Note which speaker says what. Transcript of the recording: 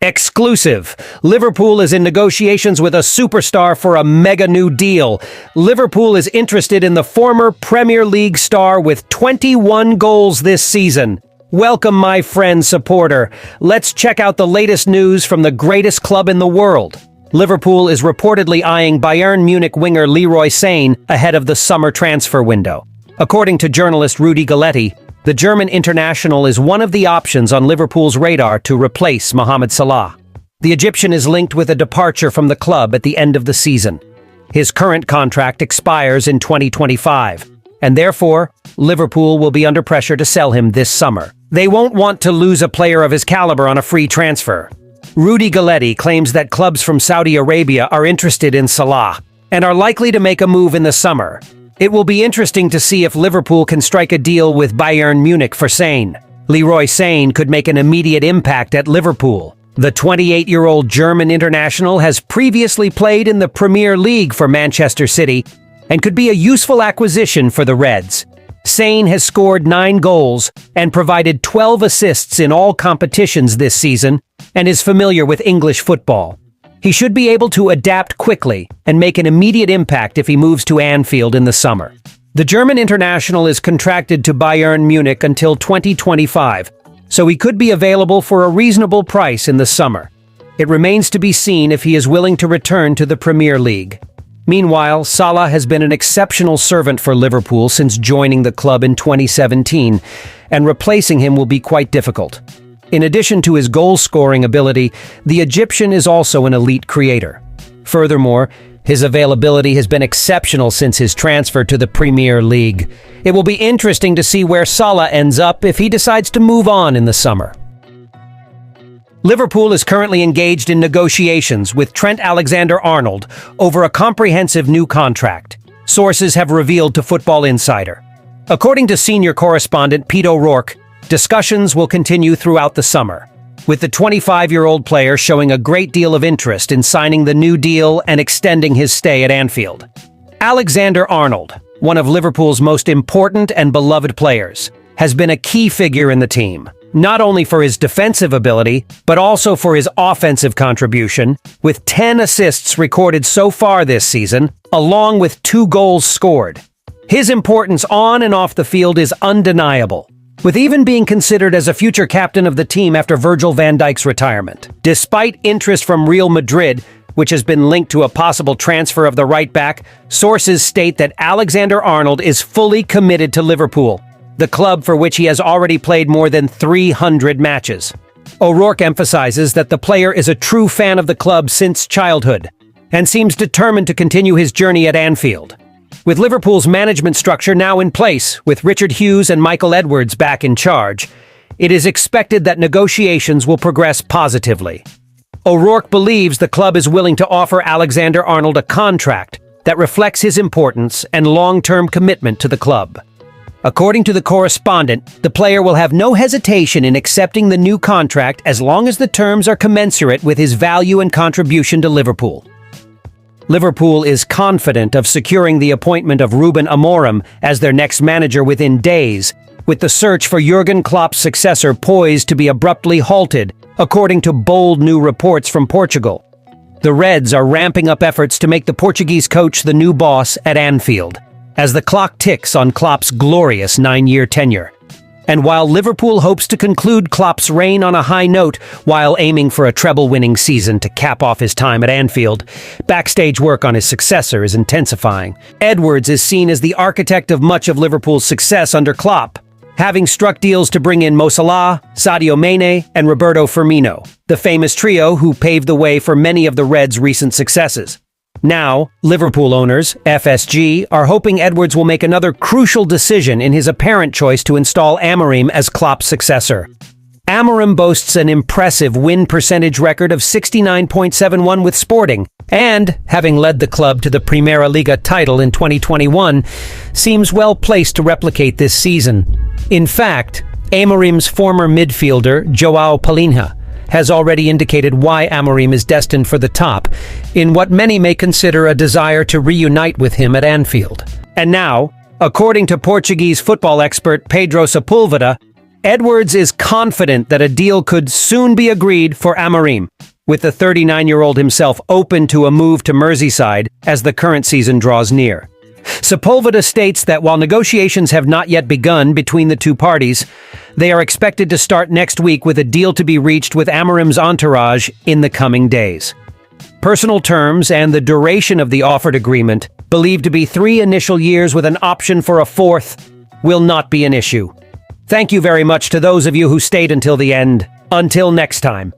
Speaker 1: Exclusive. Liverpool is in negotiations with a superstar for a mega new deal. Liverpool is interested in the former Premier League star with 21 goals this season. Welcome, my friend supporter. Let's check out the latest news from the greatest club in the world. Liverpool is reportedly eyeing Bayern Munich winger Leroy Sané ahead of the summer transfer window. According to journalist Rudy Galletti, the German international is one of the options on Liverpool's radar to replace Mohamed Salah. The Egyptian is linked with a departure from the club at the end of the season. His current contract expires in 2025, and therefore, Liverpool will be under pressure to sell him this summer. They won't want to lose a player of his caliber on a free transfer. Rudy Galletti claims that clubs from Saudi Arabia are interested in Salah and are likely to make a move in the summer. It will be interesting to see if Liverpool can strike a deal with Bayern Munich for Sané. Leroy Sané could make an immediate impact at Liverpool. The 28-year-old German international has previously played in the Premier League for Manchester City and could be a useful acquisition for the Reds. Sané has scored 9 goals and provided 12 assists in all competitions this season and is familiar with English football. He should be able to adapt quickly and make an immediate impact if he moves to Anfield in the summer. The German international is contracted to Bayern Munich until 2025, so he could be available for a reasonable price in the summer. It remains to be seen if he is willing to return to the Premier League. Meanwhile, Salah has been an exceptional servant for Liverpool since joining the club in 2017, and replacing him will be quite difficult. In addition to his goal-scoring ability, the Egyptian is also an elite creator. Furthermore, his availability has been exceptional since his transfer to the Premier League. It will be interesting to see where Salah ends up if he decides to move on in the summer. Liverpool is currently engaged in negotiations with Trent Alexander-Arnold over a comprehensive new contract, sources have revealed to Football Insider. According to senior correspondent Pete O'Rourke, discussions will continue throughout the summer, with the 25-year-old player showing a great deal of interest in signing the new deal and extending his stay at Anfield. Alexander-Arnold, one of Liverpool's most important and beloved players, has been a key figure in the team, not only for his defensive ability, but also for his offensive contribution, with 10 assists recorded so far this season, along with 2 goals scored. His importance on and off the field is undeniable, with even being considered as a future captain of the team after Virgil van Dijk's retirement. Despite interest from Real Madrid, which has been linked to a possible transfer of the right-back, sources state that Alexander-Arnold is fully committed to Liverpool, the club for which he has already played more than 300 matches. O'Rourke emphasizes that the player is a true fan of the club since childhood, and seems determined to continue his journey at Anfield. With Liverpool's management structure now in place, with Richard Hughes and Michael Edwards back in charge, it is expected that negotiations will progress positively. O'Rourke believes the club is willing to offer Alexander-Arnold a contract that reflects his importance and long-term commitment to the club. According to the correspondent, the player will have no hesitation in accepting the new contract as long as the terms are commensurate with his value and contribution to Liverpool. Liverpool is confident of securing the appointment of Ruben Amorim as their next manager within days, with the search for Jurgen Klopp's successor poised to be abruptly halted, according to bold new reports from Portugal. The Reds are ramping up efforts to make the Portuguese coach the new boss at Anfield, as the clock ticks on Klopp's glorious 9-year tenure. And while Liverpool hopes to conclude Klopp's reign on a high note while aiming for a treble-winning season to cap off his time at Anfield, backstage work on his successor is intensifying. Edwards is seen as the architect of much of Liverpool's success under Klopp, having struck deals to bring in Mo Salah, Sadio Mane, and Roberto Firmino, the famous trio who paved the way for many of the Reds' recent successes. Now, Liverpool owners, FSG, are hoping Edwards will make another crucial decision in his apparent choice to install Amorim as Klopp's successor. Amorim boasts an impressive win percentage record of 69.71 with Sporting, and, having led the club to the Primera Liga title in 2021, seems well placed to replicate this season. In fact, Amorim's former midfielder, João Palhinha, has already indicated why Amorim is destined for the top, in what many may consider a desire to reunite with him at Anfield. And now, according to Portuguese football expert Pedro Sepulveda, Edwards is confident that a deal could soon be agreed for Amorim, with the 39-year-old himself open to a move to Merseyside as the current season draws near. Sepulveda states that while negotiations have not yet begun between the two parties, they are expected to start next week with a deal to be reached with Amorim's entourage in the coming days. Personal terms and the duration of the offered agreement, believed to be 3 initial years with an option for a 4th, will not be an issue. Thank you very much to those of you who stayed until the end. Until next time.